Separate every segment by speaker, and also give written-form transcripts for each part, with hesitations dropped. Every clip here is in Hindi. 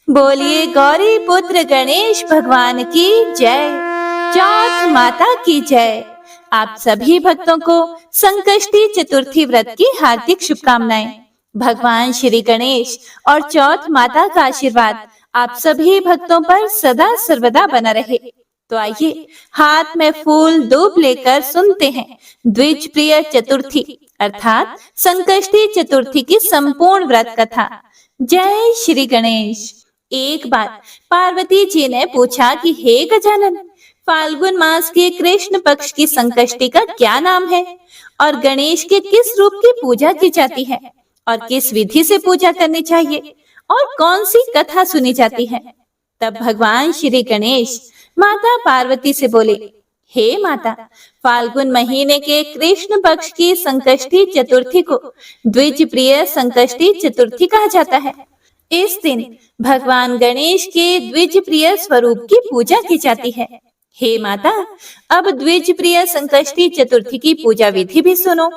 Speaker 1: बोलिए गौरी पुत्र गणेश भगवान की जय। चौथ माता की जय। आप सभी भक्तों को संकष्टी चतुर्थी व्रत की हार्दिक शुभकामनाएं। भगवान श्री गणेश और चौथ माता का आशीर्वाद आप सभी भक्तों पर सदा सर्वदा बना रहे। तो आइए हाथ में फूल धूप लेकर सुनते हैं द्विज प्रिय चतुर्थी अर्थात संकष्टी चतुर्थी की संपूर्ण व्रत कथा। जय श्री गणेश। एक बार पार्वती जी ने पूछा कि हे गजानन, फाल्गुन मास के कृष्ण पक्ष की संकष्टी का क्या नाम है और गणेश के किस रूप की पूजा की जाती है और किस विधि से पूजा करनी चाहिए और कौन सी कथा सुनी जाती है। तब भगवान श्री गणेश माता पार्वती से बोले, हे माता, फाल्गुन महीने के कृष्ण पक्ष की संकष्टी चतुर्थी को द्विज प्रिय संकष्टी चतुर्थी कहा जाता है। इस दिन भगवान गणेश के द्विज प्रिय स्वरूप की पूजा की जाती है। हे माता, अब द्विज प्रिय संकष्टी चतुर्थी की पूजा विधि भी सुनो।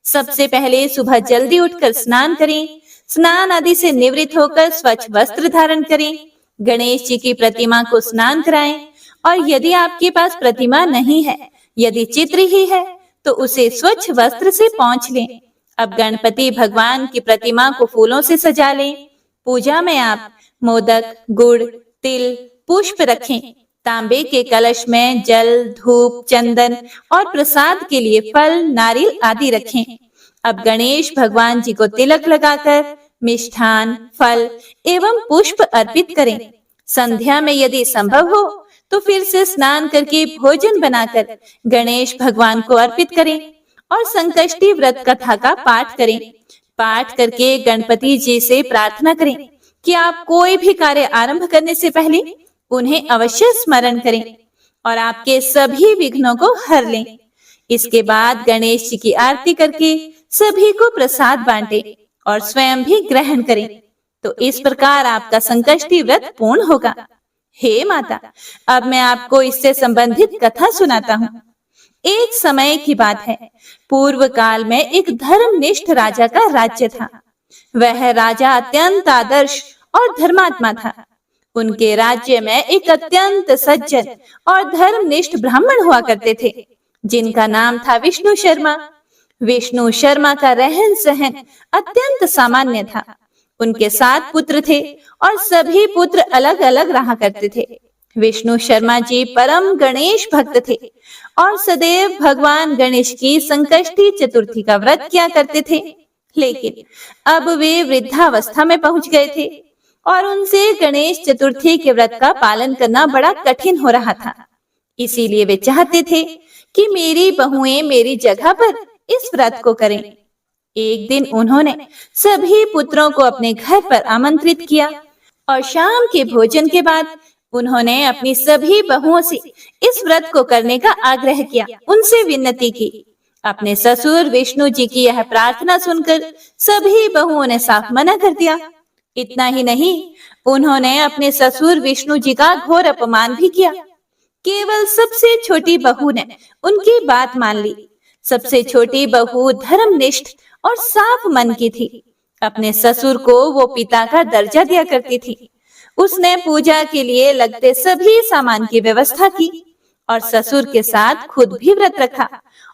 Speaker 1: सबसे पहले सुबह जल्दी उठकर स्नान करें। स्नान आदि से निवृत्त होकर स्वच्छ वस्त्र धारण करें। गणेश जी की प्रतिमा को स्नान कराएं और यदि आपके पास प्रतिमा नहीं है, यदि चित्र ही है, तो उसे स्वच्छ वस्त्र से पोंछ लें। अब गणपति भगवान की प्रतिमा को फूलों से सजा लें। पूजा में आप मोदक, गुड़, तिल, पुष्प रखें। तांबे के कलश में जल, धूप, चंदन और प्रसाद के लिए फल, नारियल आदि रखें। अब गणेश भगवान जी को तिलक लगाकर मिष्ठान, फल एवं पुष्प अर्पित करें। संध्या में यदि संभव हो तो फिर से स्नान करके भोजन बनाकर गणेश भगवान को अर्पित करें और संकष्टी व्रत कथा का पाठ करें। पाठ करके गणपति जी से प्रार्थना करें कि आप कोई भी कार्य आरंभ करने से पहले उन्हें अवश्य स्मरण करें और आपके सभी विघ्नों को हर लें। इसके बाद गणेश जी की आरती करके सभी को प्रसाद बांटें और स्वयं भी ग्रहण करें। तो इस प्रकार आपका संकष्टी व्रत पूर्ण होगा। हे माता, अब मैं आपको इससे संबंधित कथा सुनाता हूँ। एक समय की बात है, पूर्व काल में एक धर्मनिष्ठ राजा का राज्य था। वह राजा अत्यंत आदर्श और धर्मात्मा था। उनके राज्य में एक अत्यंत सज्जन और धर्मनिष्ठ ब्राह्मण हुआ करते थे, जिनका नाम था विष्णु शर्मा। विष्णु शर्मा का रहन सहन अत्यंत सामान्य था। उनके 7 पुत्र थे और सभी पुत्र अलग अलग रहा करते थे। विष्णु शर्मा जी परम गणेश भक्त थे और सदैव भगवान गणेश की संकष्टी चतुर्थी का व्रत किया करते थे। लेकिन अब वे वृद्धावस्था में पहुंच गए थे और उनसे गणेश चतुर्थी के व्रत का पालन करना बड़ा कठिन हो रहा था। इसीलिए वे चाहते थे कि मेरी बहुएं मेरी जगह पर इस व्रत को करें। एक दिन उन्होंने सभी पुत्रों को अपने घर पर आमंत्रित किया और शाम के भोजन के बाद उन्होंने अपनी सभी बहुओं से इस व्रत को करने का आग्रह किया। उनसे विनती की। अपने ससुर विष्णु जी की यह प्रार्थना सुनकर सभी बहुओं ने साफ मना कर दिया। इतना ही नहीं, उन्होंने अपने ससुर विष्णु जी का घोर अपमान भी किया। केवल सबसे छोटी बहू ने उनकी बात मान ली। सबसे छोटी बहू धर्मनिष्ठ और साफ मन की थी। अपने ससुर को वो पिता का दर्जा दिया करती थी। उसने पूजा के लिए लगते सभी सामान की व्यवस्था की और ससुर के साथ खुद भी व्रत रखा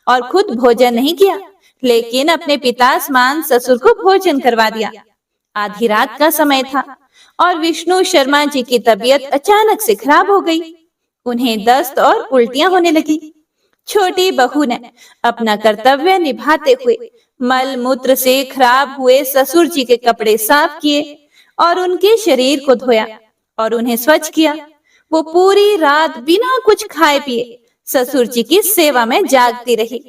Speaker 1: और खुद भोजन नहीं किया, लेकिन अपने पिता समान ससुर को भोजन करवा दिया। आधी रात का समय था और विष्णु शर्मा जी की तबीयत अचानक से खराब हो गई। उन्हें दस्त और उल्टियां होने लगी। छोटी बहू ने अपना कर्तव्य निभाते हुए मल मूत्र से खराब हुए ससुर जी के कपड़े साफ किए और उनके शरीर को धोया और उन्हें स्वच्छ किया। वो पूरी रात बिना कुछ खाए पिए ससुर जी की सेवा में जागती रही।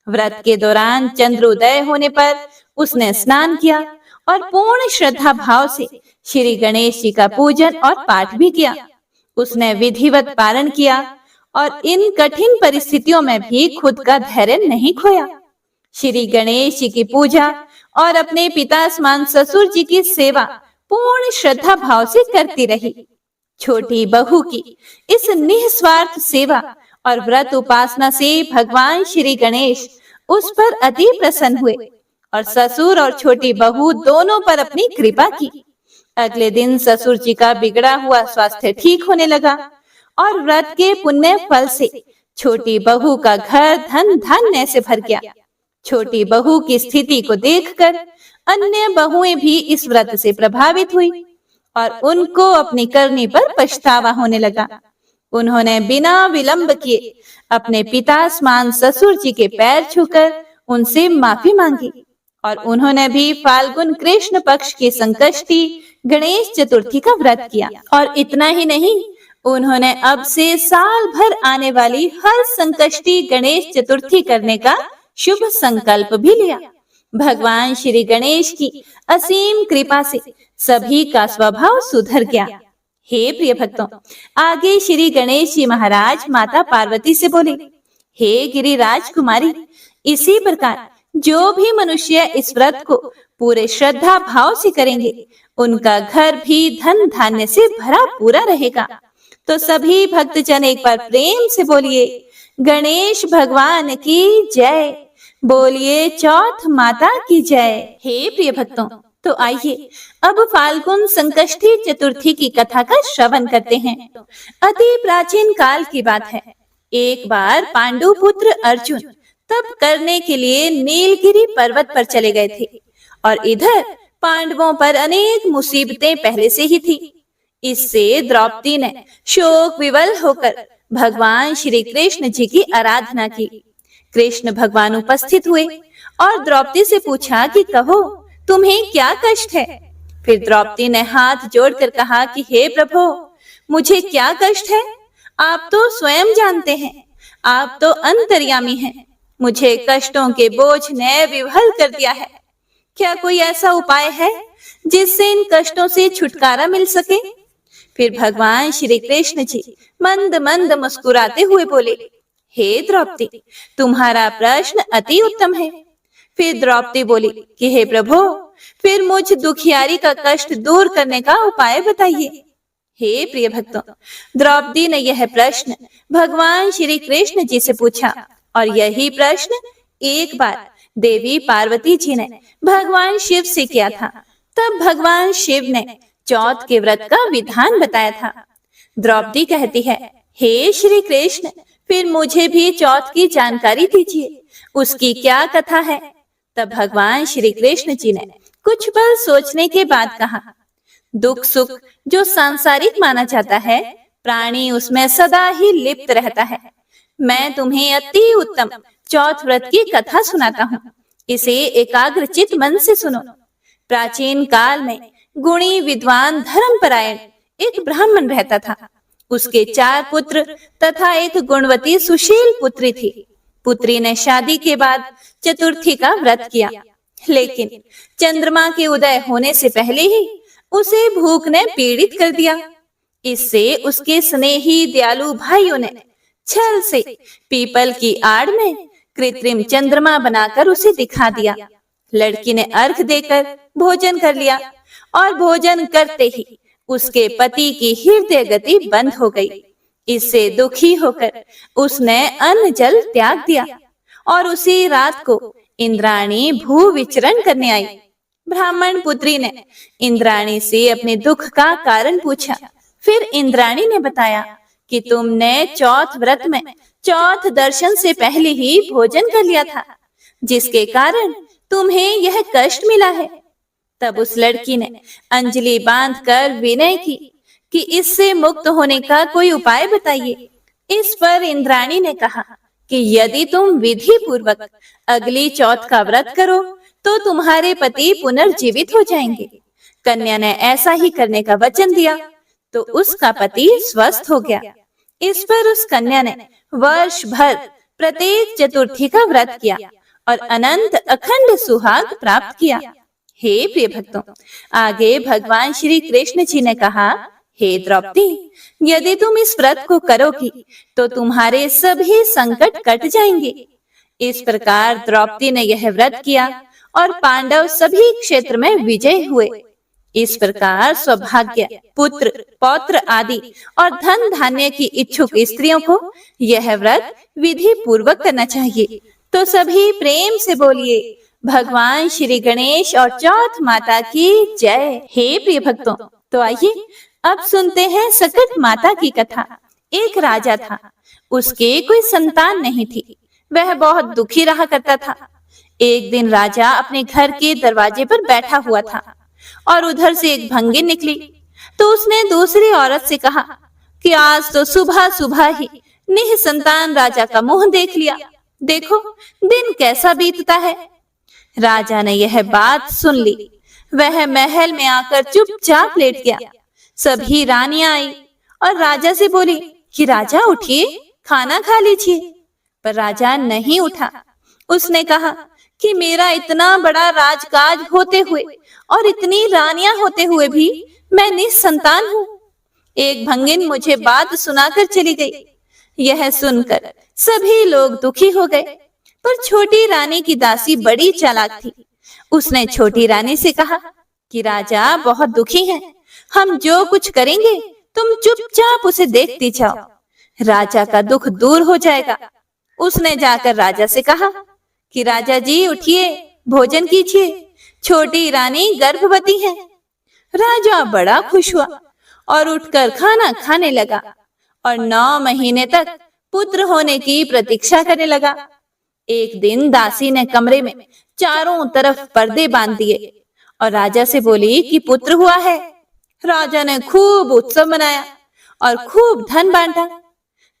Speaker 1: व्रत के दौरान चंद्रोदय होने पर उसने स्नान किया और पूर्ण श्रद्धा भाव से श्री गणेश जी का पूजन और पाठ भी किया। उसने विधिवत पारण किया और इन कठिन परिस्थितियों में भी खुद का धैर्य नहीं खोया। श्री गणेश जी की पूजा और अपने पिता समान ससुर जी की सेवा पूर्ण श्रद्धा भाव से करती रही। छोटी बहू की इस निस्वार्थ सेवा और व्रत उपासना से भगवान श्री गणेश उस पर अति प्रसन्न हुए और ससुर और छोटी बहू दोनों पर अपनी कृपा की। अगले दिन ससुर जी का बिगड़ा हुआ स्वास्थ्य ठीक होने लगा और व्रत के पुण्य फल से छोटी बहू का घर धन धान्य से भर गया। छोटी बहू की स्थिति को देखकर अन्य बहुएं भी इस व्रत से प्रभावित हुई और उनको अपनी करनी पर पछतावा होने लगा। उन्होंने बिना विलंब किए अपने पिता समान ससुर जी के पैर छूकर उनसे माफी मांगी और उन्होंने भी फाल्गुन कृष्ण पक्ष की संकष्टी गणेश चतुर्थी का व्रत किया। और इतना ही नहीं, उन्होंने अब से साल भर आने वाली हर संकष्टी गणेश चतुर्थी करने का शुभ संकल्प भी लिया। भगवान श्री गणेश की असीम कृपा से सभी का स्वभाव सुधर गया। हे प्रिय भक्तों, आगे श्री गणेश जी महाराज माता पार्वती से बोले, हे गिरिराज कुमारी, इसी प्रकार जो भी मनुष्य इस व्रत को पूरे श्रद्धा भाव से करेंगे, उनका घर भी धन धान्य से भरा पूरा रहेगा। तो सभी भक्तजन एक बार प्रेम से बोलिए, गणेश भगवान की जय, बोलिए चौथ माता की जय। हे प्रिय भक्तों, तो आइए अब फाल्गुन संकष्टी चतुर्थी की कथा का श्रवण करते हैं। अति प्राचीन काल की बात है। एक बार पांडु पुत्र अर्जुन तप करने के लिए नीलगिरी पर्वत पर चले गए थे और इधर पांडवों पर अनेक मुसीबतें पहले से ही थी। इससे द्रौपदी ने शोक विवल होकर भगवान श्री कृष्ण जी की आराधना की। कृष्ण भगवान उपस्थित हुए और द्रौपदी से पूछा कि कहो, तुम्हें क्या कष्ट है? फिर द्रौपदी ने हाथ जोड़कर कहा कि हे प्रभु, मुझे क्या कष्ट है? आप तो स्वयं जानते हैं, आप तो अंतर्यामी हैं। मुझे कष्टों के बोझ ने विह्वल कर दिया है। क्या कोई ऐसा उपाय है जिससे इन कष्टों से छुटकारा मिल सके? फिर भगवान श्री कृष्ण जी मंद मंद मुस्कुराते हुए बोले, हे द्रौपदी, तुम्हारा प्रश्न अति उत्तम है। फिर द्रौपदी बोली कि हे प्रभु, फिर मुझ दुखियारी का कष्ट दूर करने का उपाय बताइए। हे प्रिय भक्तों, द्रौपदी ने यह प्रश्न भगवान श्री कृष्ण जी से पूछा और यही प्रश्न एक बार देवी पार्वती जी ने भगवान शिव से किया था। तब भगवान शिव ने चौथ के व्रत का विधान बताया था। द्रौपदी कहती है, हे श्री कृष्ण, फिर मुझे भी चौथ की जानकारी दीजिए, उसकी क्या कथा है? तब भगवान श्री कृष्ण जी ने कुछ पल सोचने के बाद कहा, दुख सुख जो सांसारिक माना जाता है, प्राणी उसमें सदा ही लिप्त रहता है। मैं तुम्हें अति उत्तम चौथ व्रत की कथा सुनाता हूँ, इसे एकाग्रचित मन से सुनो। प्राचीन काल में गुणी विद्वान धर्मपरायण एक ब्राह्मण रहता था। उसके 4 पुत्र तथा एक गुणवती सुशील पुत्री थी। पुत्री ने शादी के बाद चतुर्थी का व्रत किया, लेकिन चंद्रमा के उदय होने से पहले ही उसे भूख ने पीड़ित कर दिया। इससे उसके स्नेही दयालु भाइयों ने छल से पीपल की आड़ में कृत्रिम चंद्रमा बनाकर उसे दिखा दिया। लड़की ने अर्घ देकर भोजन कर लिया और भोजन करते ही उसके पति की हृदय गति बंद हो गई। इससे दुखी होकर उसने अन्न जल त्याग दिया और उसी रात को इंद्राणी भू विचरण करने आई। ब्राह्मण पुत्री ने इंद्राणी से अपने दुख का कारण पूछा। फिर इंद्राणी ने बताया कि तुमने चौथ व्रत में चौथ दर्शन से पहले ही भोजन कर लिया था, जिसके कारण तुम्हें यह कष्ट मिला है। तब उस लड़की ने अंजलि बांधकर विनय की कि इससे मुक्त होने का कोई उपाय बताइए। इस पर इंद्राणी ने कहा कि यदि तुम विधि पूर्वक अगली चौथ का व्रत करो तो तुम्हारे पति पुनर्जीवित हो जाएंगे। कन्या ने ऐसा ही करने का वचन दिया तो उसका पति स्वस्थ हो गया। इस पर उस कन्या ने वर्ष भर प्रत्येक चतुर्थी का व्रत किया और अनंत अखंड सुहाग प्राप्त किया। हे प्रिय भक्तों, आगे भगवान श्री कृष्ण जी ने कहा, हे द्रौपदी, यदि तुम इस व्रत को करोगी तो तुम्हारे सभी संकट कट जाएंगे। इस प्रकार द्रौपदी ने यह व्रत किया और पांडव सभी क्षेत्र में विजय हुए। इस प्रकार सौभाग्य, पुत्र, पौत्र आदि और धन धान्य की इच्छुक स्त्रियों को यह व्रत विधि पूर्वक करना चाहिए। तो सभी प्रेम से बोलिए, भगवान श्री गणेश और चौथ माता की जय। हे प्रिय भक्तों, तो आइए अब सुनते हैं सकट माता की कथा। एक राजा था, उसके कोई संतान नहीं थी। वह बहुत दुखी रहा करता था। एक दिन राजा अपने घर के दरवाजे पर बैठा हुआ था और उधर से एक भंगिन निकली। तो उसने दूसरी औरत से कहा कि आज तो सुबह सुबह ही निःसंतान राजा का मुंह देख लिया। देखो दिन कैसा बीतता है। राजा ने यह बात सुन ली। वह महल में आकर चुपचाप लेट गया। सभी रानियां आई और राजा से बोली कि राजा उठिए, खाना खा लीजिए। पर राजा नहीं उठा। उसने कहा कि मेरा इतना बड़ा राजकाज होते हुए और इतनी रानियां होते हुए भी मैं निसंतान हूँ। एक भंगिन मुझे बात सुनाकर चली गई। यह सुनकर सभी लोग दुखी हो गए। पर छोटी रानी की दासी बड़ी चालाक थी। उसने छोटी रानी से कहा कि राजा बहुत दुखी हैं। हम जो कुछ करेंगे तुम चुपचाप उसे देखती जाओ, राजा का दुख दूर हो जाएगा। उसने जाकर राजा से कहा कि राजा जी उठिए, भोजन कीजिए, छोटी रानी गर्भवती है। राजा बड़ा खुश हुआ और उठकर खाना खाने लगा और 9 महीने तक पुत्र होने की प्रतीक्षा करने लगा। एक दिन दासी ने कमरे में चारों तरफ पर्दे बांध दिए और राजा से बोली कि पुत्र हुआ है। राजा ने खूब उत्सव मनाया और खूब धन बांटा।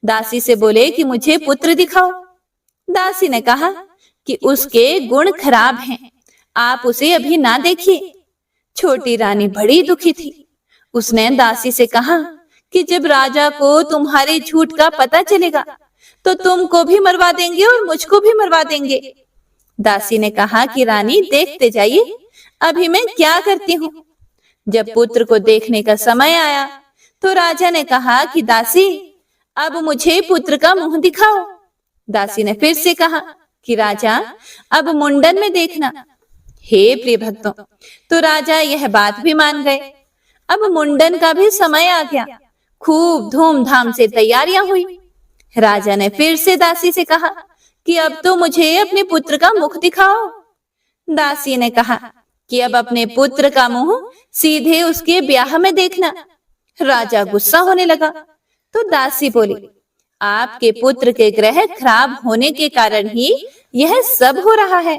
Speaker 1: दासी से बोले कि मुझे पुत्र दिखाओ। दासी ने कहा कि उसके गुण खराब हैं, आप उसे अभी ना देखिए। छोटी रानी बड़ी दुखी थी। उसने दासी से कहा कि जब राजा को तुम्हारे झूठ का पता चलेगा तो तुमको भी मरवा देंगे और मुझको भी मरवा देंगे। दासी ने कहा कि रानी देखते जाइए, अभी मैं क्या करती हूँ। जब पुत्र को देखने का समय आया तो राजा ने कहा कि दासी अब मुझे पुत्र का मुंह दिखाओ। दासी ने फिर से कहा कि राजा अब मुंडन में देखना। हे प्रिय भक्तों, तो राजा यह बात भी मान गए। अब मुंडन का भी समय आ गया। खूब धूमधाम से तैयारियां हुई। राजा ने फिर से दासी से कहा कि अब तो मुझे अपने पुत्र का मुख दिखाओ। दासी ने कहा कि अब अपने पुत्र का मुंह सीधे उसके ब्याह में देखना। राजा गुस्सा होने लगा तो दासी बोली, आपके पुत्र के ग्रह खराब होने के कारण ही यह सब हो रहा है।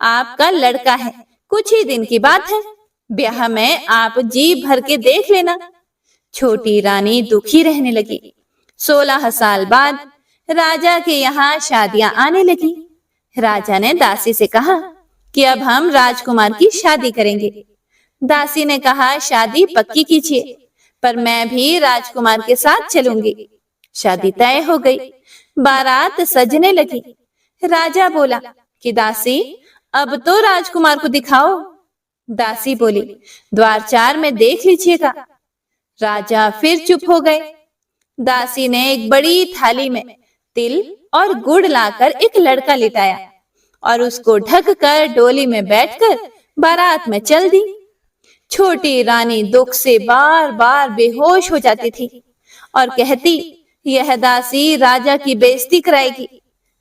Speaker 1: आपका लड़का है, कुछ ही दिन की बात है, ब्याह में आप जी भर के देख लेना। छोटी रानी दुखी रहने लगी। 16 साल बाद राजा के यहाँ शादियां आने लगी। राजा ने दासी से कहा कि अब हम राजकुमार की शादी करेंगे। दासी ने कहा शादी पक्की कीजिए, पर मैं भी राजकुमार के साथ चलूंगी। शादी तय हो गई। बारात सजने लगी। राजा बोला कि दासी अब तो राजकुमार को दिखाओ। दासी बोली, द्वारचार में देख लीजिएगा। राजा फिर चुप हो गए। दासी ने एक बड़ी थाली में तिल और गुड़ लाकर एक लड़का लिटाया और उसको ढक कर डोली में बैठकर बारात में चल दी। छोटी रानी दुख से बार बार बेहोश हो जाती थी और कहती, यह दासी राजा की बेइज्जती कराएगी।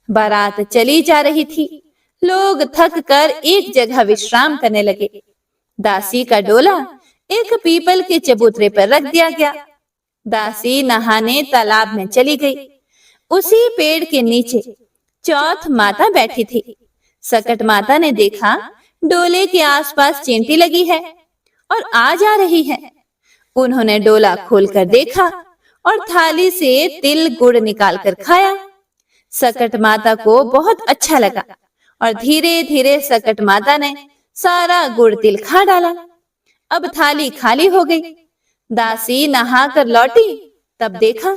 Speaker 1: बारात चली जा रही थी। लोग थक कर एक जगह विश्राम करने लगे। दासी का डोला एक पीपल के चबूतरे पर रख दिया गया। दासी नहाने तालाब में चली गई। उसी पेड़ के नीचे चौथ माता बैठी थी। सकट माता ने देखा डोले के आसपास चींटी लगी है और आ जा रही है। उन्होंने डोला खोलकर देखा और थाली से तिल गुड़ निकालकर खाया। सकट माता को बहुत अच्छा लगा और धीरे धीरे सकट माता ने सारा गुड़ तिल खा डाला। अब थाली खाली हो गई। दासी नहाकर लौटी, तब देखा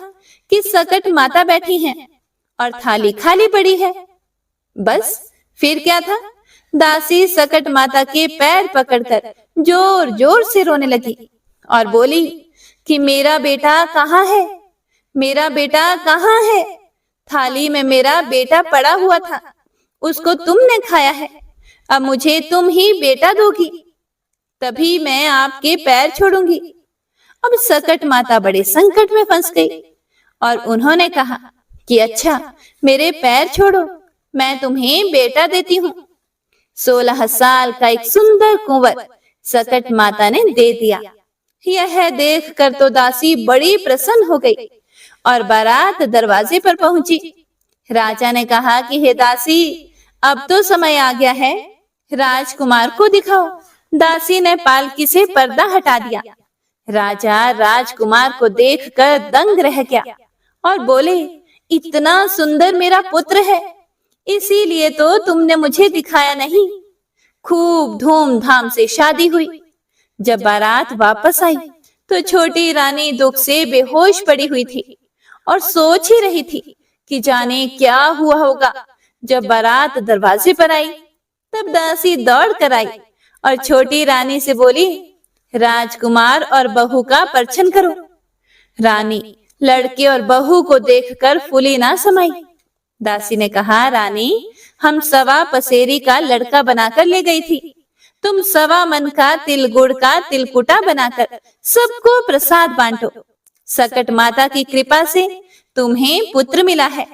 Speaker 1: कि सकट माता बैठी हैं और थाली खाली पड़ी है। बस फिर क्या था, दासी सकट माता के पैर पकड़कर जोर जोर से रोने लगी और बोली कि मेरा बेटा कहाँ है, मेरा बेटा कहाँ है। थाली में मेरा बेटा पड़ा हुआ था, उसको तुमने खाया है। अब मुझे तुम ही बेटा दोगी, तभी मैं आपके पैर छोड़ूंगी। अब सकट माता बड़े संकट में फंस गई और उन्होंने कहा कि अच्छा मेरे पैर छोड़ो, मैं तुम्हें बेटा देती हूँ। 16 साल का एक सुंदर कुंवर सकट माता ने दे दिया। यह देखकर तो दासी बड़ी प्रसन्न हो गई और बारात दरवाजे पर पहुंची। राजा ने कहा कि हे दासी, अब तो समय आ गया है, राजकुमार को दिखाओ। दासी ने पालकी से पर्दा हटा दिया। राजा राजकुमार को देखकर दंग रह गया और बोले, इतना सुंदर मेरा पुत्र है, इसीलिए तो तुमने मुझे दिखाया नहीं। खूब धूमधाम से शादी हुई। जब बारात वापस आई तो छोटी रानी दुख से बेहोश पड़ी हुई थी और सोच ही रही थी कि जाने क्या हुआ होगा। जब बारात दरवाजे पर आई तब दासी दौड़ कर आई और छोटी रानी से बोली, राजकुमार और बहू का परछन करो। रानी लड़के और बहू को देखकर फूली ना समाई। दासी ने कहा, रानी, हम 1.25 पसेरी का लड़का बनाकर ले गई थी। तुम 1.25 मन का तिल गुड़ का तिलकुटा बनाकर सबको प्रसाद बांटो। सकट माता की कृपा से तुम्हें पुत्र मिला है।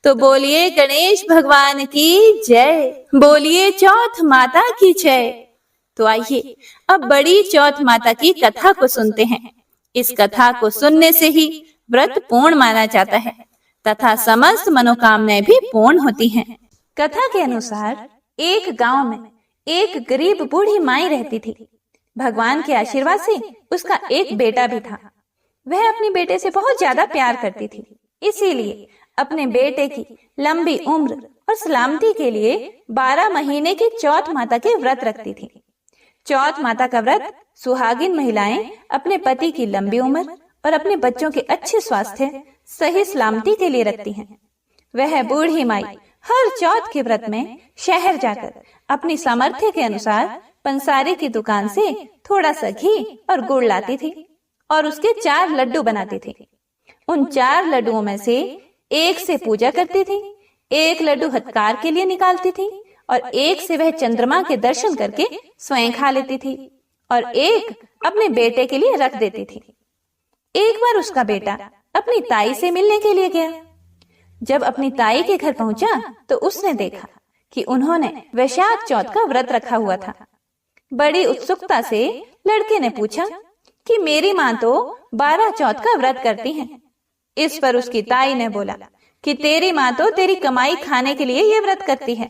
Speaker 1: तो बोलिए गणेश भगवान की जय, बोलिए चौथ माता की जय। तो आइए अब बड़ी चौथ माता की कथा को सुनते हैं। इस कथा को सुनने से ही व्रत पूर्ण माना जाता है तथा समस्त मनोकामनाएं भी पूर्ण होती हैं। कथा के अनुसार एक गांव में एक गरीब बूढ़ी माई रहती थी। भगवान के आशीर्वाद से उसका एक बेटा भी था। वह अपने बेटे से बहुत ज्यादा प्यार करती थी, इसीलिए अपने बेटे की लंबी उम्र और सलामती के लिए 12 महीने की चौथ माता के व्रत रखती थी। चौथ माता का व्रत सुहागिन महिलाएं अपने पति की लंबी उम्र और अपने बच्चों के अच्छे स्वास्थ्य, सही सलामती के लिए रखती हैं। वह बूढ़ी माई हर चौथ के व्रत में शहर जाकर अपनी सामर्थ्य के अनुसार पंसारी की दुकान से थोड़ा सा घी और गुड़ लाती थी और उसके 4 लड्डू बनाती थी। उन 4 लड्डुओं में से एक से पूजा करती थी, एक लड्डू हथकार के लिए निकालती थी और एक से वह चंद्रमा के दर्शन करके स्वयं खा लेती थी और एक अपने बेटे के लिए रख देती थी। एक बार उसका बेटा अपनी ताई से मिलने के लिए गया। जब अपनी ताई के घर पहुंचा तो उसने देखा कि उन्होंने वैशाख चौथ का व्रत रखा हुआ था। बड़ी उत्सुकता से लड़के ने पूछा कि मेरी माँ तो 12 चौथ का व्रत करती हैं। इस पर उसकी ताई ने बोला कि तेरी माँ तो तेरी कमाई खाने के लिए ये व्रत करती है।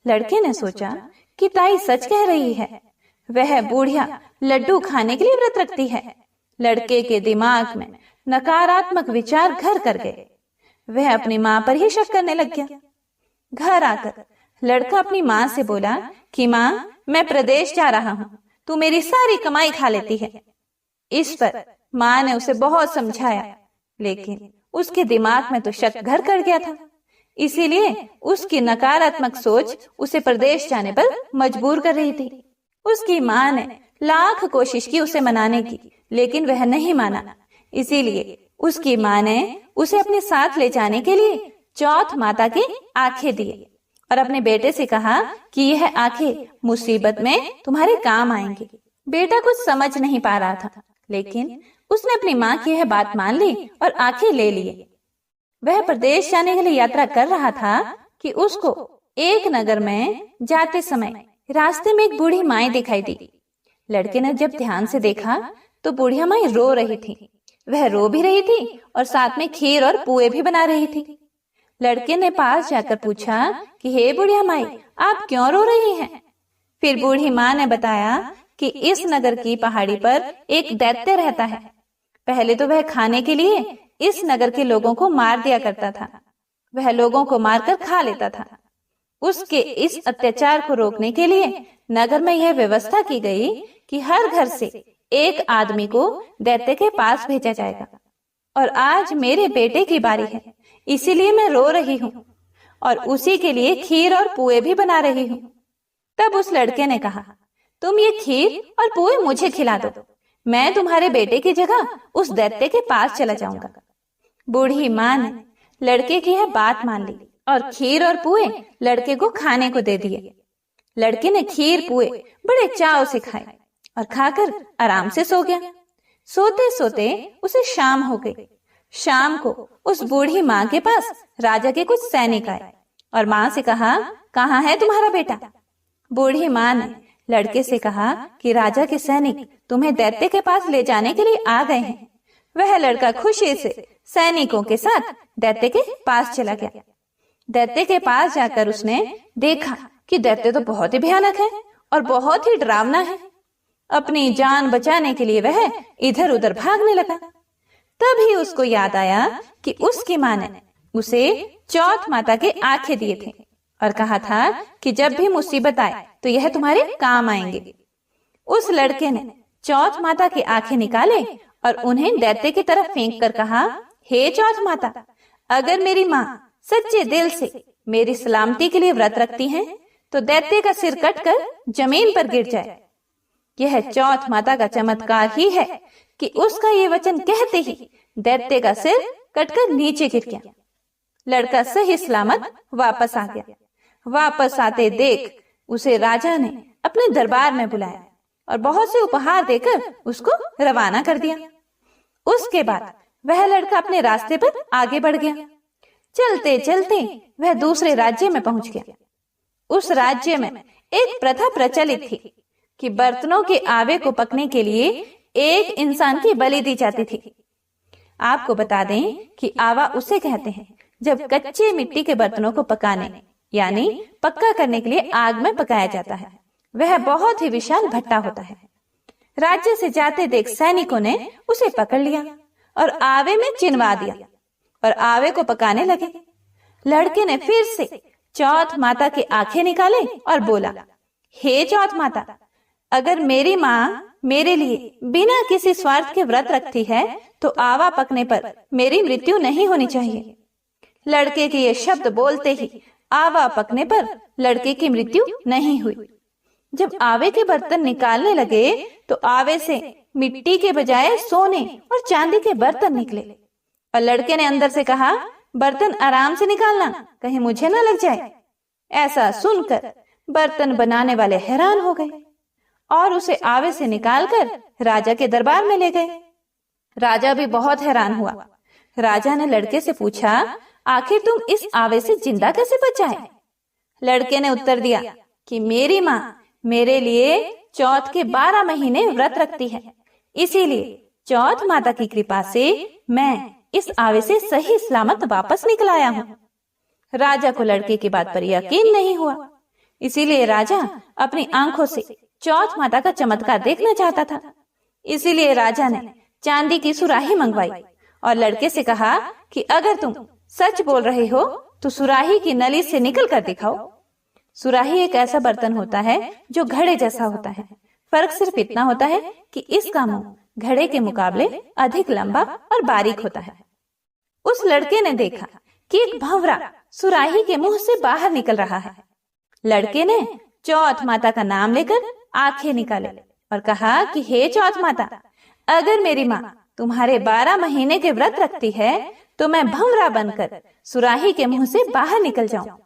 Speaker 1: लड़के ने सोचा कि ताई सच कह रही है, वह बूढ़िया लड्डू खाने के लिए व्रत रखती है। लड़के के दिमाग में नकारात्मक विचार घर कर गए। वह अपनी माँ पर ही शक करने लग गया। घर आकर लड़का अपनी माँ से बोला कि माँ, मैं प्रदेश जा रहा हूँ, तू मेरी सारी कमाई खा लेती है। इस पर माँ ने उसे बहुत समझाया, लेकिन उसके दिमाग में तो शक घर कर गया था। इसीलिए उसकी नकारात्मक सोच उसे प्रदेश जाने पर मजबूर कर रही थी। उसकी माँ ने लाख कोशिश की उसे मनाने की, लेकिन वह नहीं माना। इसीलिए उसकी माँ ने उसे अपने साथ ले जाने के लिए चौथ माता की आंखें दिए और अपने बेटे से कहा कि यह आंखें मुसीबत में तुम्हारे काम आएंगी। बेटा कुछ समझ नहीं पा रहा था, लेकिन उसने अपनी माँ की यह बात मान ली और आंखें ले लिए। वह प्रदेश जाने के लिए यात्रा कर रहा था कि उसको एक नगर में जाते समय रास्ते में एक बूढ़ी माई दिखाई दी। लड़के ने जब ध्यान से देखा तो बूढ़िया माई रो रही थी। वह रो भी रही थी और साथ में खीर और पुए भी बना रही थी। लड़के ने पास जाकर पूछा कि हे बुढ़िया माई, आप क्यों रो रही हैं? फिर बूढ़ी माँ ने बताया कि इस नगर की पहाड़ी पर एक दैत्य रहता है। पहले तो वह खाने के लिए इस नगर के लोगों को मार दिया करता था। वह लोगों को मारकर खा लेता था। उसके इस अत्याचार को रोकने के लिए नगर में यह व्यवस्था की गई कि हर घर से एक आदमी को दैत्य के पास भेजा जाएगा। और आज मेरे बेटे की बारी है, इसीलिए मैं रो रही हूँ और उसी के लिए खीर और पुए भी बना रही हूँ। तब उस लड़के ने कहा, तुम ये खीर और पुए मुझे खिला दो, मैं तुम्हारे बेटे की जगह उस दैत्य के पास चला जाऊंगा। बूढ़ी माँ ने लड़के की यह बात मान ली और खीर और पुए लड़के को खाने को दे दिए। लड़के ने खीर पुए बड़े चाव से खाए और खाकर आराम से सो गया। सोते सोते उसे शाम हो गई। शाम को उस बूढ़ी माँ के पास राजा के कुछ सैनिक आए और माँ से कहा, कहाँ है तुम्हारा बेटा? बूढ़ी माँ ने लड़के से कहा कि राजा के सैनिक तुम्हें दैत्य के पास ले जाने के लिए आ गए हैं। वह लड़का खुशी से सैनिकों के साथ दैत्य के पास चला गया। दैत्य के पास जाकर उसने देखा कि दैत्य तो बहुत ही भयानक है और बहुत ही डरावना है। अपनी जान बचाने के लिए वह इधर उधर भागने लगा। तभी उसको याद आया कि उसकी माँ ने उसे चौथ माता के आंखें दिए थे और कहा था कि जब भी मुसीबत आए तो यह तुम्हारे काम आएंगे। उस लड़के ने चौथ माता की आंखें निकाले और उन्हें दैत्य की तरफ फेंक कर कहा, हे चौथ माता, अगर मेरी माँ सच्चे दिल से मेरी सलामती के लिए व्रत रखती हैं, तो दैत्य का सिर कटकर जमीन पर गिर जाए। यह चौथ माता का चमत्कार ही है कि उसका ये वचन कहते ही दैत्य का सिर कटकर नीचे गिर गया। लड़का सही सलामत वापस आ गया। वापस आते देख उसे राजा ने अपने दरबार में बुलाया और बहुत से उपहार देकर उसको रवाना कर दिया। उसके बाद वह लड़का अपने रास्ते पर आगे बढ़ गया। चलते चलते वह दूसरे राज्य में पहुंच गया। उस राज्य में एक प्रथा प्रचलित थी कि बर्तनों के आवे को पकने के लिए एक इंसान की बलि दी जाती थी। आपको बता दें कि आवा उसे कहते हैं जब कच्चे मिट्टी के बर्तनों को पकाने यानी पक्का करने के लिए आग में पकाया जाता है। वह बहुत ही विशाल भट्टा होता है। राज्य से जाते देख सैनिकों ने उसे पकड़ लिया और आवे में चिनवा दिया और आवे को पकाने लगे। लड़के ने फिर से चौथ माता की आंखें निकाले और बोला, हे चौथ माता, अगर मेरी माँ मेरे लिए बिना किसी स्वार्थ के व्रत रखती है तो आवा पकने पर मेरी मृत्यु नहीं होनी चाहिए। लड़के के ये शब्द बोलते ही आवा पकने पर लड़के की मृत्यु नहीं हुई। जब आवे के बर्तन निकालने लगे तो आवे से मिट्टी के बजाय सोने और चांदी के बर्तन निकले और लड़के ने अंदर से कहा, बर्तन आराम से निकालना, कहीं मुझे ना लग जाए। ऐसा सुनकर बर्तन बनाने वाले हैरान हो गए और उसे आवे से निकालकर राजा के दरबार में ले गए। राजा भी बहुत हैरान हुआ। राजा ने लड़के से पूछा, आखिर तुम इस आवे से जिंदा कैसे बचाए? लड़के ने उत्तर दिया कि मेरी माँ मेरे लिए चौथ के 12 महीने व्रत रखती है, इसीलिए चौथ माता की कृपा से मैं इस आवे से सही सलामत वापस निकल आया हूँ। राजा को लड़के की बात पर यकीन नहीं हुआ, इसीलिए राजा अपनी आंखों से चौथ माता का चमत्कार देखना चाहता था। इसीलिए राजा ने चांदी की सुराही मंगवाई और लड़के से कहा कि अगर तुम सच बोल रहे हो तो सुराही की नली से निकल कर दिखाओ। सुराही एक ऐसा बर्तन होता है जो घड़े जैसा होता है। फर्क सिर्फ इतना होता है कि इसका मुंह घड़े के मुकाबले अधिक लंबा और बारीक होता है। उस लड़के ने देखा कि एक भंवरा सुराही के मुंह से बाहर निकल रहा है। लड़के ने चौथ माता का नाम लेकर आंखें निकाले और कहा कि हे चौथ माता, अगर मेरी माँ तुम्हारे 12 महीने के व्रत रखती है तो मैं भंवरा बनकर सुराही के मुंह से बाहर निकल जाऊं।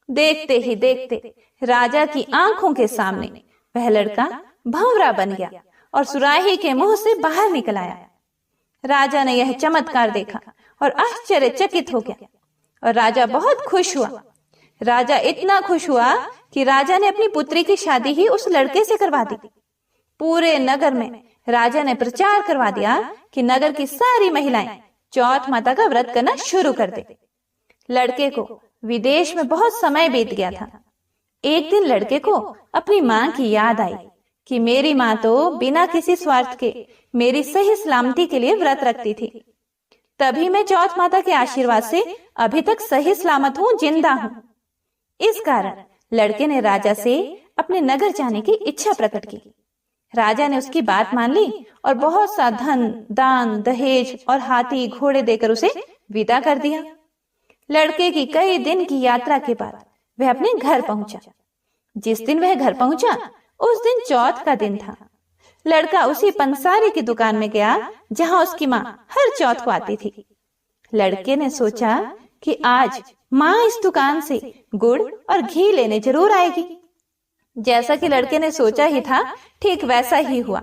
Speaker 1: देखते ही देखते राजा की आंखों के सामने वह लड़का भंवरा बन गया और सुराही के मुंह से बाहर निकल आया। राजा ने यह चमत्कार देखा और आश्चर्यचकित हो गया और राजा बहुत खुश हुआ। राजा इतना खुश हुआ कि राजा ने अपनी पुत्री की शादी ही उस लड़के से करवा दी। पूरे नगर में राजा ने प्रचार करवा दिया कि नगर की सारी महिलाएं चौथ माता का व्रत करना शुरू कर दे। लड़के को विदेश में बहुत समय बीत गया था। एक दिन लड़के को अपनी माँ की याद आई कि मेरी माँ तो बिना किसी स्वार्थ के मेरी सही सलामती के लिए व्रत रखती थी, तभी मैं चौथ माता के आशीर्वाद से अभी तक सही सलामत हूँ, जिंदा हूँ। इस कारण लड़के ने राजा से अपने नगर जाने की इच्छा प्रकट की। राजा ने उसकी बात मान ली और बहुत सा धन, दान, दहेज और हाथी घोड़े देकर उसे विदा कर दिया। लड़के की कई दिन की यात्रा के बाद वह अपने घर पहुंचा। जिस दिन वह घर पहुंचा उस दिन चौथ का दिन था। लड़का उसी पंसारी की दुकान में गया जहां उसकी माँ हर चौथ को आती थी। लड़के ने सोचा कि आज माँ इस दुकान से गुड़ और घी लेने जरूर आएगी। जैसा कि लड़के ने सोचा ही था, ठीक वैसा ही हुआ।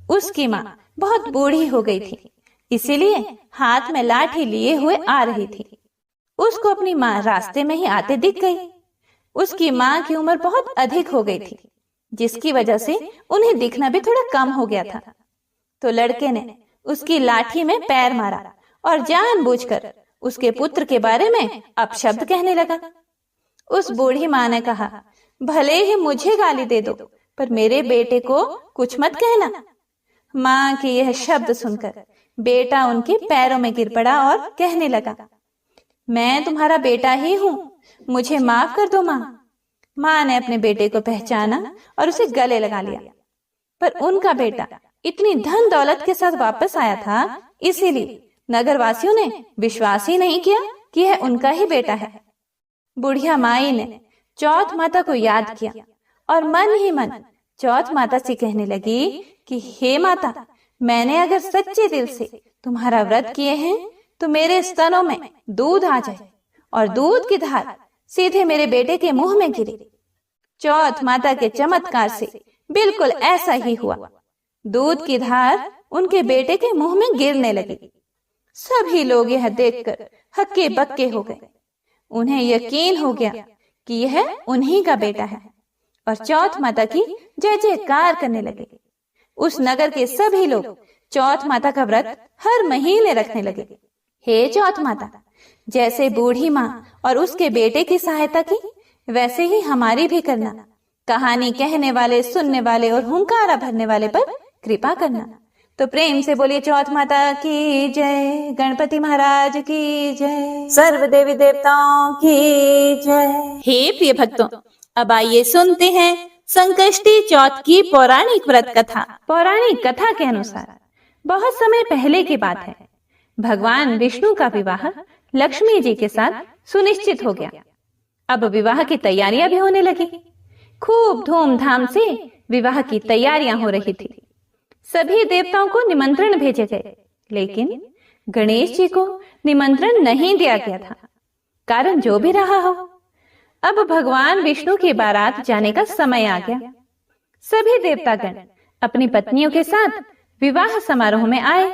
Speaker 1: उसकी माँ बहुत बूढ़ी हो गई थी, इसीलिए हाथ में लाठी लिए हुए आ रही थी। उसको अपनी माँ रास्ते में ही आते दिख गई। उसकी माँ की उम्र बहुत अधिक हो गई थी, जिसकी वजह से उन्हें दिखना भी थोड़ा कम हो गया था। तो लड़के ने उसकी लाठी में पैर मारा और जानबूझकर उसके पुत्र के बारे में अपशब्द कहने लगा। उस बूढ़ी माँ ने कहा, भले ही मुझे गाली दे दो, पर मेरे बेटे को कुछ मत कहना। माँ के यह शब्द सुनकर बेटा उनके पैरों में गिर पड़ा और कहने लगा, मैं तुम्हारा बेटा ही हूँ, मुझे माफ कर दो माँ। माँ ने अपने बेटे को पहचाना और उसे गले लगा लिया, पर उनका बेटा इतनी धन दौलत के साथ वापस आया था, इसीलिए नगरवासियों ने विश्वास ही नहीं किया कि यह उनका ही बेटा है। बुढ़िया माई ने चौथ माता को याद किया और मन ही मन चौथ माता से कहने लगी कि हे माता, मैंने अगर सच्चे दिल से तुम्हारा व्रत किए हैं तो मेरे स्तनों में दूध आ जाए और दूध की धार सीधे मेरे बेटे के मुंह में गिरे। चौथ माता के चमत्कार से बिल्कुल ऐसा ही हुआ। दूध की धार उनके बेटे के मुंह में गिरने लगी। सभी लोग यह देखकर हक्के बक्के हो गए। उन्हें यकीन हो गया कि यह उन्हीं का बेटा है और चौथ माता की जय जयकार करने लगे। उस नगर के सभी लोग चौथ माता का व्रत हर महीने रखने लगे। हे चौथ माता, जैसे बूढ़ी माँ और उसके बेटे की सहायता की, वैसे ही हमारी भी करना। कहानी कहने वाले, सुनने वाले और हुंकारा भरने वाले पर कृपा करना। तो प्रेम से बोलिए चौथ माता की जय, गणपति महाराज की जय, सर्व देवी देवताओं की जय। हे प्रिय भक्तों, अब आइए सुनते हैं संकष्टी चौथ की पौराणिक व्रत कथा। पौराणिक कथा के अनुसार बहुत समय पहले की बात है, भगवान विष्णु का विवाह लक्ष्मी जी के साथ सुनिश्चित हो गया। अब विवाह की तैयारियां भी होने लगी। खूब धूमधाम से विवाह की तैयारियां हो रही थी। सभी देवताओं को निमंत्रण भेजे गए, लेकिन गणेश जी को निमंत्रण नहीं दिया गया था। कारण जो भी रहा हो, अब भगवान विष्णु की बारात जाने का समय आ गया। सभी देवतागण अपनी पत्नियों के साथ विवाह समारोह में आए।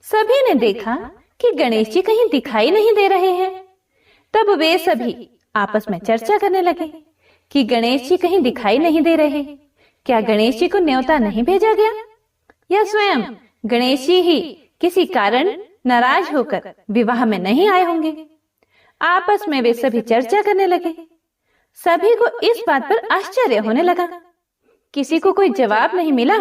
Speaker 1: सभी ने देखा कि गणेश जी कहीं दिखाई नहीं दे रहे हैं। तब वे सभी आपस में चर्चा करने लगे कि गणेश जी कहीं दिखाई नहीं दे रहे। क्या गणेश जी को न्योता नहीं भेजा गया, या स्वयं गणेश जी ही किसी कारण नाराज होकर विवाह में नहीं आए होंगे? आपस में वे सभी चर्चा करने लगे। सभी को इस बात पर आश्चर्य होने लगा। किसी को कोई जवाब नहीं मिला,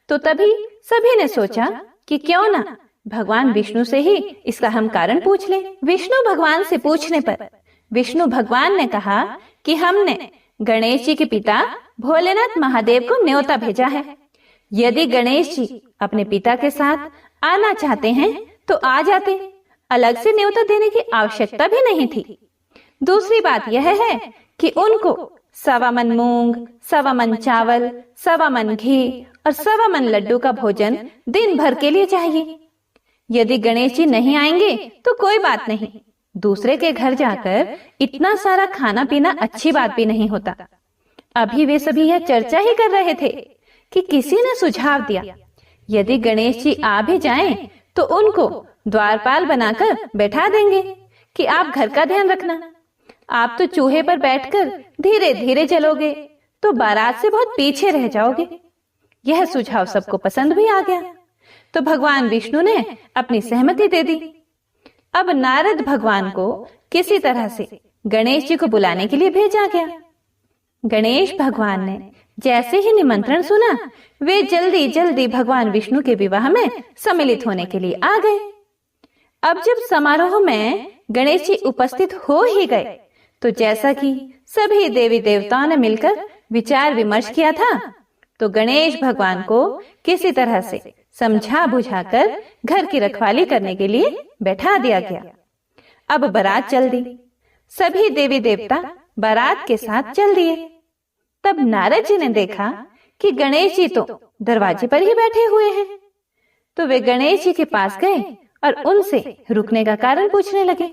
Speaker 1: तो तभी सभी ने सोचा कि क्यों ना भगवान विष्णु से ही इसका हम कारण पूछ ले। विष्णु भगवान से पूछने पर विष्णु भगवान ने कहा कि हमने गणेश जी के पिता भोलेनाथ महादेव को न्योता भेजा है। यदि गणेश जी अपने पिता के साथ आना चाहते हैं तो आ जाते, अलग से न्योता देने की आवश्यकता भी नहीं थी। दूसरी बात यह है कि उनको 1.25 मन मूंग, 1.25 मन चावल, 1.25 मन घी और 1.25 मन लड्डू का भोजन दिन भर के लिए चाहिए। यदि गणेश जी नहीं आएंगे तो कोई बात नहीं, दूसरे के घर जाकर इतना सारा खाना पीना अच्छी बात भी नहीं होता। अभी वे सभी यह चर्चा ही कर रहे थे कि किसी ने सुझाव दिया, यदि गणेश जी आ भी जाएं तो उनको द्वारपाल बनाकर बैठा देंगे कि आप घर का ध्यान रखना। आप तो चूहे पर बैठकर धीरे धीरे चलोगे तो बारात से बहुत पीछे रह जाओगे। यह सुझाव सबको पसंद भी आ गया, तो भगवान विष्णु ने अपनी सहमति दे दी। अब नारद भगवान को किसी तरह से गणेश जी को बुलाने के लिए भेजा गया। गणेश भगवान ने जैसे ही निमंत्रण सुना, वे जल्दी जल्दी भगवान विष्णु के विवाह में सम्मिलित होने के लिए आ गए। अब जब समारोह में गणेश जी उपस्थित हो ही गए, तो जैसा कि सभी देवी देवताओं ने मिलकर विचार विमर्श किया था, तो गणेश भगवान को किसी तरह से समझा बुझाकर घर की रखवाली करने के लिए बैठा दिया गया। अब बारात चल दी। सभी देवी देवता बारात के साथ चल दिए। तब नारद जी ने देखा कि गणेश जी तो दरवाजे पर ही बैठे हुए हैं, तो वे गणेश जी के पास गए और उनसे रुकने का कारण पूछने लगे।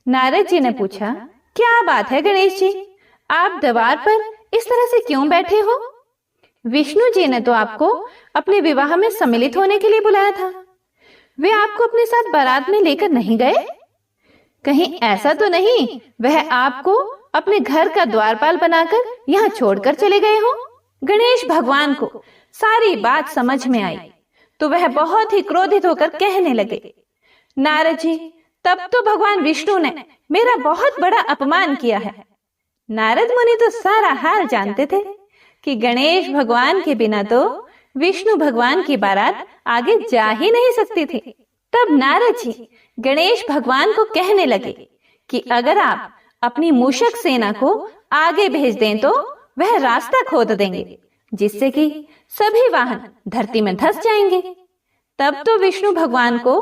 Speaker 1: नारद जी ने पूछा, क्या बात है गणेश जी, आप द्वार पर इस तरह से क्यों बैठे हो? विष्णु जी ने तो आपको अपने विवाह में सम्मिलित होने के लिए बुलाया था। वे आपको अपने साथ बारात में लेकर नहीं गए? कहीं ऐसा तो नहीं वह आपको अपने घर का द्वारपाल बनाकर यहाँ छोड़कर चले गए हो। गणेश भगवान को सारी बात समझ में आई तो वह बहुत ही क्रोधित होकर कहने लगे, नारद जी, तब तो भगवान विष्णु ने मेरा बहुत बड़ा अपमान किया है। नारद मुनि तो सारा हाल जानते थे कि गणेश भगवान के बिना तो विष्णु भगवान की बारात आगे जा ही नहीं सकती थी। तब नारद जी गणेश भगवान को कहने लगे कि अगर आप अपनी मूषक सेना को आगे भेज दें तो वह रास्ता खोद देंगे, जिससे कि सभी वाहन धरती में धंस जाएंगे। तब तो विष्णु भगवान को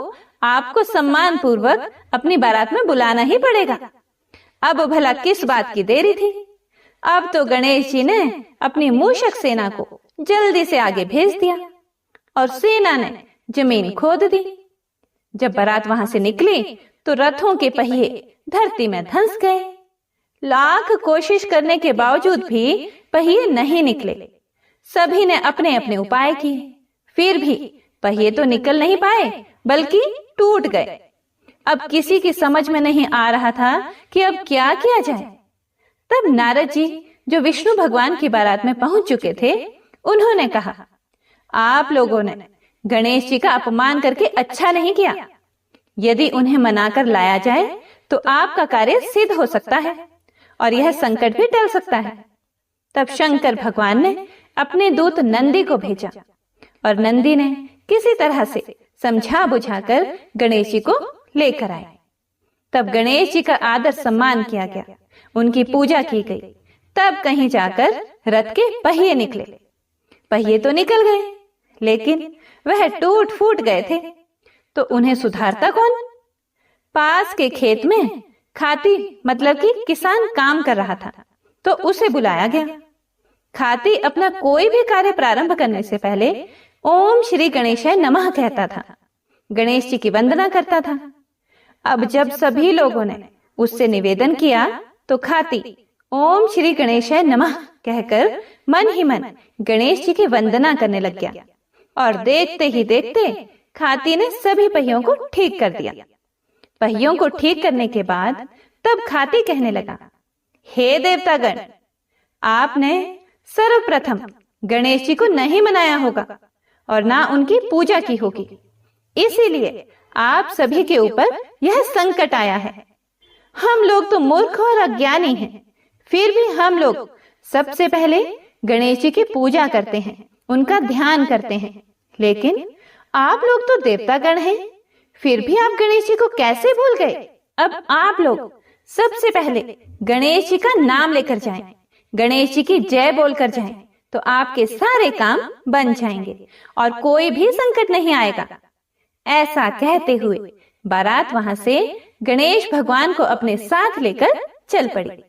Speaker 1: आपको सम्मान पूर्वक अपनी बारात में बुलाना ही पड़ेगा। अब भला किस बात की देरी थी। अब तो गणेश जी ने अपनी मूषक सेना को जल्दी से आगे भेज दिया और सेना ने जमीन खोद दी। जब बारात वहां से निकली तो रथों के पहिए धरती में धंस गए। लाख कोशिश करने के बावजूद भी पहिए नहीं निकले। सभी ने अपने अपने उपाय किए, फिर भी पहिए तो निकल नहीं पाए बल्कि टूट गए। अब किसी की समझ में नहीं आ रहा था कि अब क्या किया जाए। तब नारद जी जो विष्णु भगवान की बारात में पहुंच चुके थे, उन्होंने कहा, आप लोगों ने गणेश जी का अपमान करके अच्छा नहीं किया। यदि उन्हें मनाकर लाया जाए तो आपका कार्य सिद्ध हो सकता है और यह संकट भी टल सकता है। तब शंकर भगवान ने अपने दूत नंदी को भेजा और नंदी ने किसी तरह से समझा बुझाकर गणेश जी को लेकर आए। तब गणेश जी का आदर सम्मान किया गया, उनकी पूजा की गई। तब कहीं जाकर रथ के पहिए निकले। पहिए तो निकल गए, लेकिन वह टूट फूट गए थे, तो उन्हें सुधारता कौन? पास के खेत में खाती मतलब कि किसान काम कर रहा था, तो उसे बुलाया गया। खाती अपना कोई भी कार्य प्रारंभ करने से पहले ओम श्री गणेशाय नमः कहता था, गणेश जी की वंदना करता था। अब जब सभी लोगों ने उससे निवेदन किया तो खाती ओम श्री गणेशाय नमः कहकर मन ही मन गणेश जी की वंदना करने लग गया और देखते ही देखते खाती ने सभी पहियों को ठीक कर दिया। पहियों को ठीक करने के बाद तब खाती कहने लगा, हे देवतागण, आपने सर्वप्रथम गणेश जी को नहीं मनाया होगा और ना उनकी पूजा की होगी, इसीलिए आप सभी के ऊपर यह संकट आया है। हम लोग तो मूर्ख और अज्ञानी हैं, फिर भी हम लोग सबसे पहले गणेश जी की पूजा करते हैं, उनका ध्यान करते हैं। लेकिन आप लोग तो देवतागण हैं, फिर भी आप गणेश जी को कैसे भूल गए? अब आप लोग सबसे पहले गणेश जी का नाम लेकर जाएं, गणेश जी की जय बोलकर जाएं, तो आपके सारे काम बन जाएंगे और कोई भी संकट नहीं आएगा। ऐसा कहते हुए बारात वहां से गणेश भगवान को अपने साथ लेकर चल पड़ी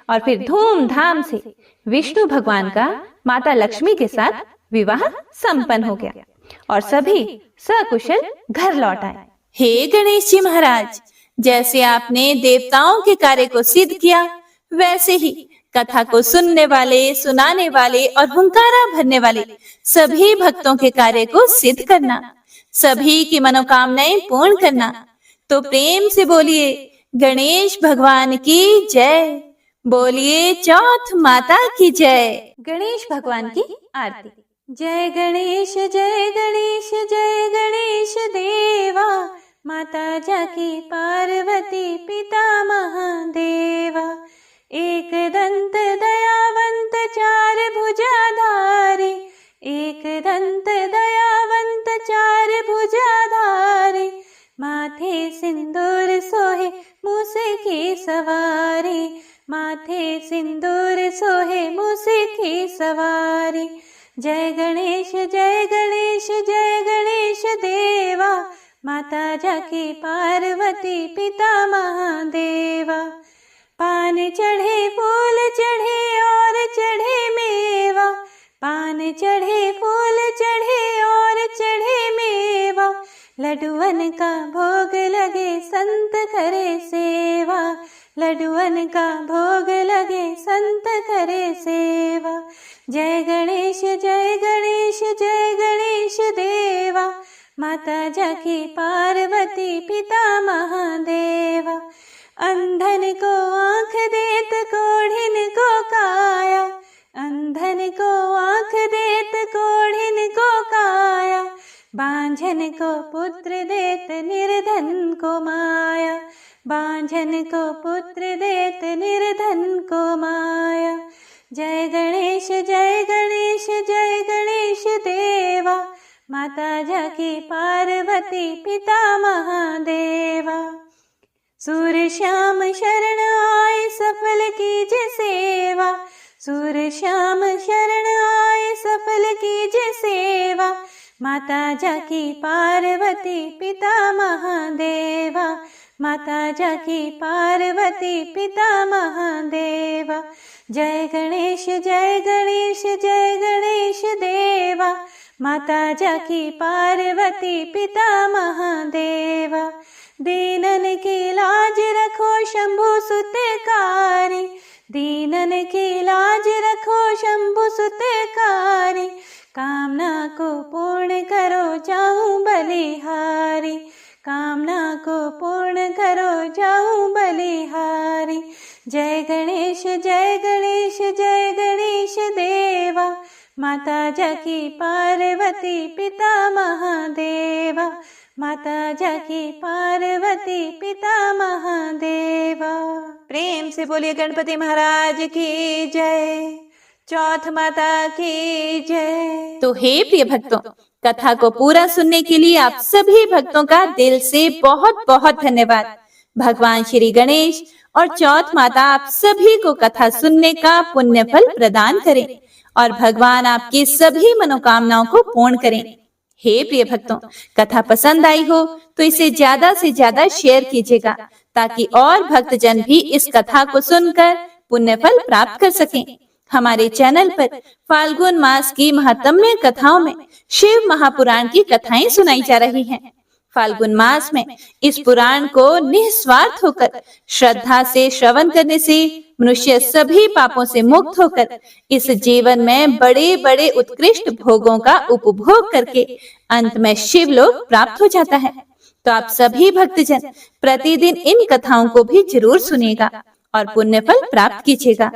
Speaker 1: और फिर धूमधाम से विष्णु भगवान का माता लक्ष्मी के साथ विवाह संपन्न हो गया और सभी सकुशल घर लौट आए।
Speaker 2: हे गणेश जी महाराज, जैसे आपने देवताओं के कार्य को सिद्ध किया, वैसे ही कथा को सुनने वाले, सुनाने वाले और हुंकारा भरने वाले सभी भक्तों के कार्य को सिद्ध करना, सभी की मनोकामनाएं पूर्ण करना। तो प्रेम से बोलिए गणेश भगवान की जय, बोलिए चौथ माता की जय।
Speaker 1: गणेश भगवान की आरती। जय गणेश जय गणेश जय गणेश देवा, माता जाकी पार्वती पिता महादेवा। एक दंत दयावंत चार भुजाधारी, एक दंत दयावंत चार भुजाधारी, माथे सिंदूर सोहे मूसे की सवारी, माथे सिंदूर सोहे मूसे की सवारी। जय गणेश जय गणेश जय गणेश देवा, माता जाकी पार्वती पिता महादेवा। पान चढ़े फूल चढ़े और चढ़े मेवा, पान चढ़े फूल चढ़े और चढ़े मेवा, लड्डुअन का भोग लगे संत करे सेवा, लड्डुअन का भोग लगे संत करे सेवा। जय गणेश जय गणेश जय गणेश देवा, माता जाकी पार्वती पिता महादेवा।
Speaker 2: अंधन को आँख देत कोढ़िन को काया, अंधन को आँख देत कोढ़िन को काया, बांझन को पुत्र देत निर्धन को माया, बांझन को पुत्र देत निर्धन को माया। जय गणेश जय गणेश जय गणेश देवा, माता जाकी पार्वती पिता महादेवा। सूर्य श्याम शरण आए सफल कीजे सेवा, सूर्य श्याम शरण आए सफल कीजे सेवा, माता जाकी पार्वती पिता महादेवा, माता जाकी पार्वती पिता महादेवा। जय गणेश जय गणेश जय गणेश देवा, माता जाकी पार्वती पिता महादेवा। दीनन की लाज रखो शंभु सुतकारी, दीनन की लाज रखो शंभु सुतकारी, कामना को पूर्ण करो जाऊं बलिहारी, कामना को पूर्ण करो जाऊं बलिहारी। जय गणेश जय गणेश जय गणेश देवा, माता जाकी पार्वती पिता महादेवा, माता जाकी पार्वती पिता महादेवा। प्रेम से बोलिए गणपति महाराज की जय, चौथ माता की जय।
Speaker 1: तो हे प्रिय भक्तों, कथा को पूरा सुनने के लिए आप सभी भक्तों का दिल से बहुत बहुत धन्यवाद। भगवान श्री गणेश और चौथ माता आप सभी को कथा सुनने का पुण्य फल प्रदान करें और भगवान आपकी सभी मनोकामनाओं को पूर्ण करें। हे प्रिय भक्तों, कथा पसंद आई हो तो इसे ज्यादा से ज्यादा शेयर कीजिएगा ताकि और भक्तजन भी इस कथा को सुनकर पुण्य फल प्राप्त कर सकें। हमारे चैनल पर फाल्गुन मास की महात्म्य कथाओं में शिव महापुराण की कथाएं सुनाई जा रही हैं। फाल्गुन मास में इस पुराण को निस्वार्थ होकर श्रद्धा से श्रवण करने से मनुष्य सभी पापों से मुक्त होकर इस जीवन में बड़े बड़े उत्कृष्ट भोगों का उपभोग करके अंत में शिव लोक प्राप्त हो जाता है। तो आप सभी भक्तजन प्रतिदिन इन कथाओं को भी जरूर सुनिएगा और पुण्य फल प्राप्त कीजिएगा।